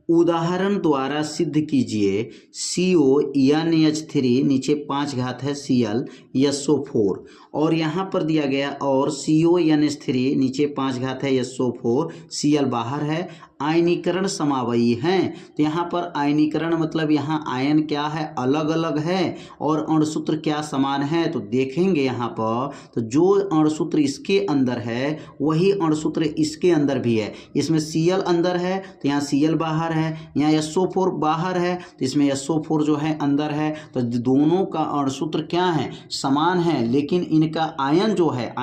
उदाहरण द्वारा सिद्ध कीजिए CONH3 नीचे 5 घात है Cl SO4 और यहाँ पर दिया गया और CONH3 नीचे 5 घात है SO4 Cl बाहर है, आयनीकरण समावयी हैं। तो यहाँ पर आयनीकरण मतलब यहाँ आयन क्या है, अलग अलग है और अणुसूत्र क्या समान है। तो देखेंगे यहाँ पर तो जो अणुसूत्र इसके अंदर है वही अणुसूत्र इसके अंदर भी है। इसमें Cl अंदर है तो यहाँ Cl बाहर है, यहाँ SO4 बाहर है तो इसमें SO4 जो है अंदर है। तो दोनों का अणुसूत्र क्या है, समान है, लेकिन इनका आयन जो है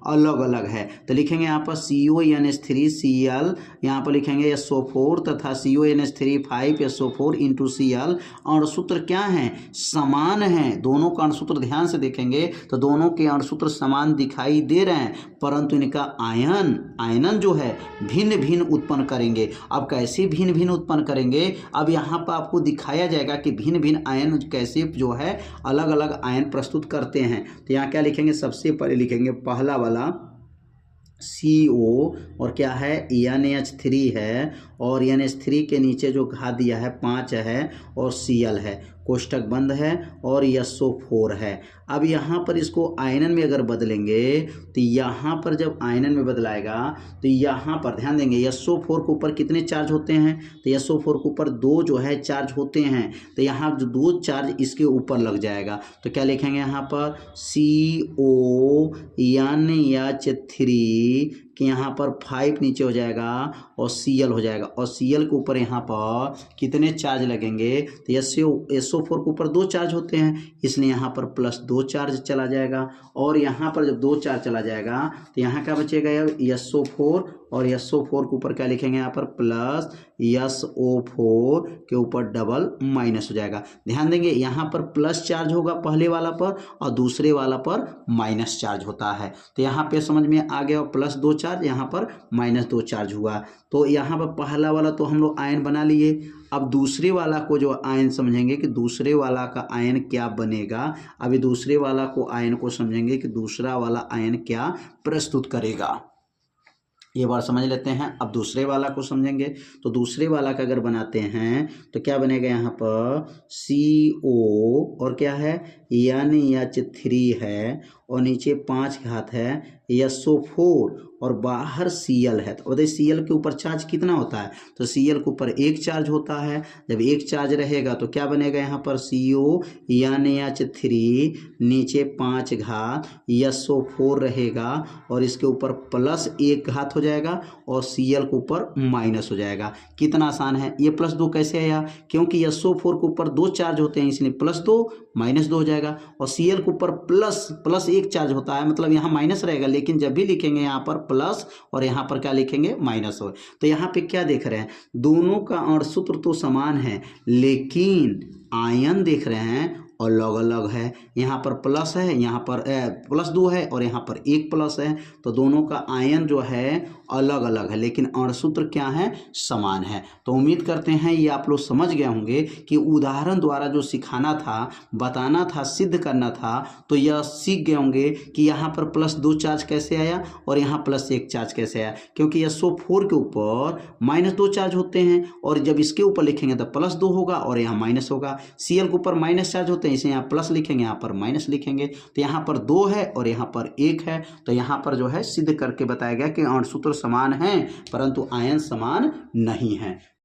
अलग अलग है। तो लिखेंगे यहाँ पर CONH3 Cl, यहाँ पर लिखेंगे SO4 तथा CONH3 5SO4 इंटू Cl। अणुसूत्र क्या है, समान है। दोनों का अणुसूत्र ध्यान से देखेंगे तो दोनों के अणुसूत्र समान दिखाई दे रहे हैं, परंतु इनका आयनन जो है भिन्न भिन्न उत्पन्न करेंगे। अब कैसे भिन्न भिन्न उत्पन्न करेंगे, अब यहाँ पर आपको दिखाया जाएगा कि भिन्न भिन्न आयन कैसे जो है अलग अलग आयन प्रस्तुत करते हैं। तो यहाँ क्या लिखेंगे, सबसे पहले लिखेंगे पहला वाला CO और क्या है NH3 है और NH3 के नीचे जो घात दिया है 5 है और Cl है, कोष्टक बंद है और SO4 है। अब यहाँ पर इसको आयनन में अगर बदलेंगे तो यहाँ पर जब आयनन में बदलाएगा तो यहाँ पर ध्यान देंगे SO4 के ऊपर कितने चार्ज होते हैं, तो SO4 के ऊपर 2 जो है चार्ज होते हैं। तो यहाँ जो 2 चार्ज इसके ऊपर लग जाएगा तो क्या लिखेंगे यहाँ पर CONH3 कि यहाँ पर 5 नीचे हो जाएगा और Cl हो जाएगा और Cl के ऊपर यहाँ पर कितने चार्ज लगेंगे, तो SO4 के ऊपर 2 चार्ज होते हैं इसलिए यहाँ पर +2 चार्ज चला जाएगा और यहाँ पर जब 2 चार्ज चला जाएगा तो यहाँ क्या बचेगा SO4 और SO4 के ऊपर क्या लिखेंगे यहाँ पर +SO4 के ऊपर डबल माइनस हो जाएगा। ध्यान देंगे यहाँ पर प्लस चार्ज होगा पहले वाला पर और दूसरे वाला पर माइनस चार्ज होता है। तो यहाँ पे समझ में आ गया, +2 चार्ज यहाँ पर -2 चार्ज हुआ। तो यहाँ पर पहला वाला तो हम लोग आयन बना लिए। अब दूसरे वाला को जो आयन समझेंगे कि दूसरे वाला का आयन क्या बनेगा। अभी दूसरे वाला को आयन को समझेंगे कि दूसरा वाला आयन क्या प्रस्तुत करेगा, ये बार समझ लेते हैं। अब दूसरे वाला को समझेंगे तो दूसरे वाला का अगर बनाते हैं तो क्या बनेगा, यहाँ पर CO और क्या है NH3 है और नीचे 5 घात है SO4 और बाहर Cl है। तो बताइए Cl के ऊपर चार्ज कितना होता है, तो Cl के ऊपर 1 चार्ज होता है। जब 1 चार्ज रहेगा तो क्या बनेगा यहाँ पर CONH3 नीचे 5 घात SO4 रहेगा और इसके ऊपर +1 घात हो जाएगा और Cl के ऊपर माइनस हो जाएगा। कितना आसान है। ये +2 कैसे आया, क्योंकि SO4 के ऊपर 2 चार्ज होते हैं इसलिए +2 -2 हो जाएगा और Cl के ऊपर +1 चार्ज होता है, मतलब यहाँ माइनस रहेगा, लेकिन जब भी लिखेंगे यहाँ पर प्लस और यहाँ पर क्या लिखेंगे माइनस हो। तो यहाँ पे क्या देख रहे हैं, दोनों का अणुसूत्र तो समान है लेकिन आयन देख रहे हैं अलग अलग है। यहाँ पर प्लस है, यहाँ पर +2 है और यहाँ पर 1 प्लस है। तो दोनों का आयन जो है अलग अलग है लेकिन अणुसूत्र क्या है, समान है। तो उम्मीद करते हैं ये आप लोग समझ गए होंगे कि उदाहरण द्वारा जो सिखाना था, बताना था, सिद्ध करना था, तो यह सीख गए होंगे कि यहाँ पर +2 चार्ज कैसे आया और यहाँ +1 चार्ज कैसे आया, क्योंकि SO4 के ऊपर -2 चार्ज होते हैं और जब इसके ऊपर लिखेंगे तो +2 होगा और यहाँ माइनस होगा। Cl के ऊपर माइनस चार्ज होते हैं इसे यहाँ प्लस लिखेंगे, यहाँ पर माइनस लिखेंगे। तो यहाँ पर 2 है और यहाँ पर 1 है। तो यहाँ पर जो है सिद्ध करके बताया गया कि अणुसूत्र समान हैं परंतु आयन समान नहीं है।